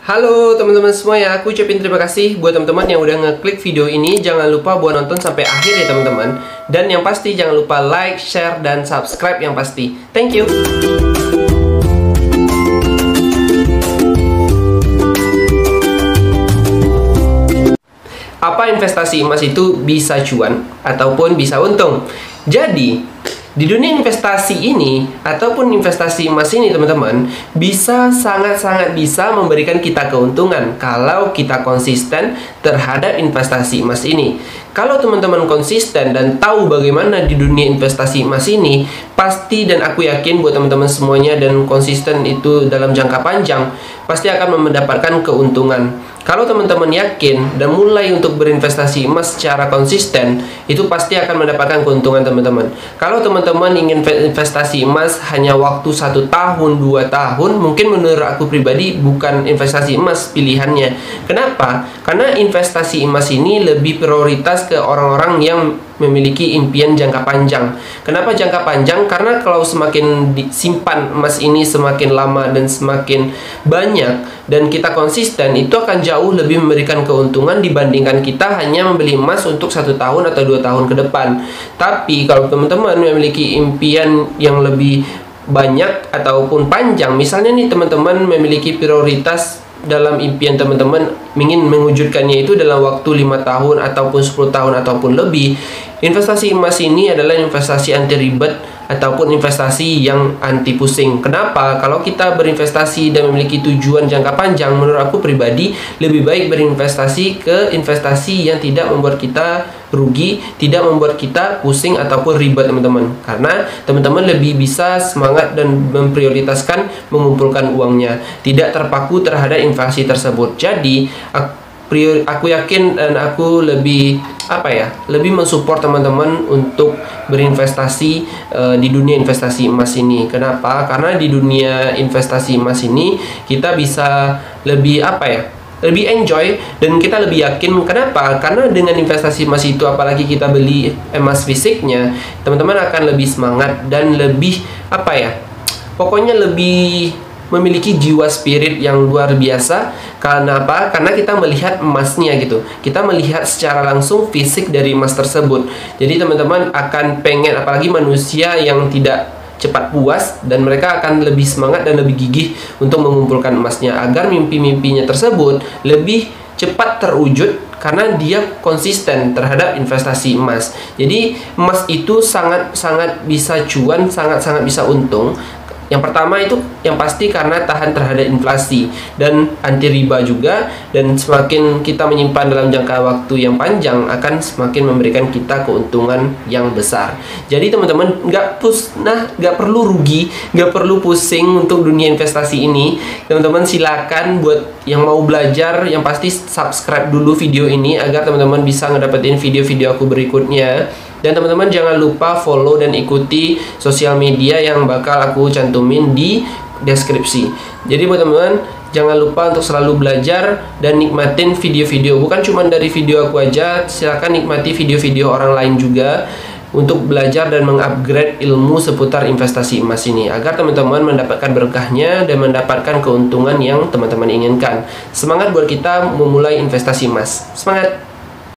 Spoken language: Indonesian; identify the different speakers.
Speaker 1: Halo teman-teman semua ya, aku ucapin terima kasih buat teman-teman yang udah ngeklik video ini. Jangan lupa buat nonton sampai akhir ya teman-teman. Dan yang pasti jangan lupa like, share, dan subscribe yang pasti. Thank you. Apa investasi emas itu bisa cuan ataupun bisa untung? Jadi di dunia investasi ini ataupun investasi emas ini teman-teman bisa sangat-sangat bisa memberikan kita keuntungan kalau kita konsisten terhadap investasi emas ini. Kalau teman-teman konsisten dan tahu bagaimana di dunia investasi emas ini, pasti dan aku yakin buat teman-teman semuanya dan konsisten itu dalam jangka panjang pasti akan mendapatkan keuntungan. Kalau teman-teman yakin dan mulai untuk berinvestasi emas secara konsisten, itu pasti akan mendapatkan keuntungan teman-teman. Kalau teman-teman ingin investasi emas hanya waktu 1 tahun, 2 tahun, mungkin menurut aku pribadi bukan investasi emas pilihannya. Kenapa? Karena investasi emas ini lebih prioritas ke orang-orang yang memiliki impian jangka panjang. Kenapa jangka panjang? Karena kalau semakin disimpan emas ini semakin lama dan semakin banyak dan kita konsisten, itu akan jauh lebih memberikan keuntungan dibandingkan kita hanya membeli emas untuk 1 tahun atau 2 tahun ke depan. Tapi kalau teman-teman memiliki impian yang lebih banyak ataupun panjang, misalnya nih teman-teman memiliki prioritas dalam impian teman-teman ingin mewujudkannya itu dalam waktu 5 tahun ataupun 10 tahun ataupun lebih, investasi emas ini adalah investasi anti ribet ataupun investasi yang anti pusing. Kenapa? Kalau kita berinvestasi dan memiliki tujuan jangka panjang, menurut aku pribadi lebih baik berinvestasi ke investasi yang tidak membuat kita rugi, tidak membuat kita pusing ataupun ribet teman-teman. Karena teman-teman lebih bisa semangat dan memprioritaskan mengumpulkan uangnya, tidak terpaku terhadap inflasi tersebut. Jadi aku yakin dan aku lebih lebih mensupport teman-teman untuk berinvestasi di dunia investasi emas ini. Kenapa? Karena di dunia investasi emas ini kita bisa lebih lebih enjoy dan kita lebih yakin. Kenapa? Karena dengan investasi emas itu, apalagi kita beli emas fisiknya, teman-teman akan lebih semangat dan lebih pokoknya lebih memiliki jiwa spirit yang luar biasa. Karena apa? Karena kita melihat emasnya gitu. Kita melihat secara langsung fisik dari emas tersebut. Jadi teman-teman akan pengen, apalagi manusia yang tidak cepat puas, dan mereka akan lebih semangat dan lebih gigih untuk mengumpulkan emasnya agar mimpi-mimpinya tersebut lebih cepat terwujud karena dia konsisten terhadap investasi emas. Jadi emas itu sangat-sangat bisa cuan, sangat-sangat bisa untung. Yang pertama itu yang pasti karena tahan terhadap inflasi dan anti riba juga, dan semakin kita menyimpan dalam jangka waktu yang panjang akan semakin memberikan kita keuntungan yang besar. Jadi teman-teman nggak perlu rugi, nggak perlu pusing untuk dunia investasi ini. Teman-teman silakan buat yang mau belajar, yang pasti subscribe dulu video ini agar teman-teman bisa ngedapetin video-video aku berikutnya. Dan teman-teman jangan lupa follow dan ikuti sosial media yang bakal aku cantumin di deskripsi. Jadi buat teman-teman jangan lupa untuk selalu belajar dan nikmatin video-video. Bukan cuma dari video aku aja, silakan nikmati video-video orang lain juga untuk belajar dan mengupgrade ilmu seputar investasi emas ini agar teman-teman mendapatkan berkahnya dan mendapatkan keuntungan yang teman-teman inginkan. Semangat buat kita memulai investasi emas. Semangat!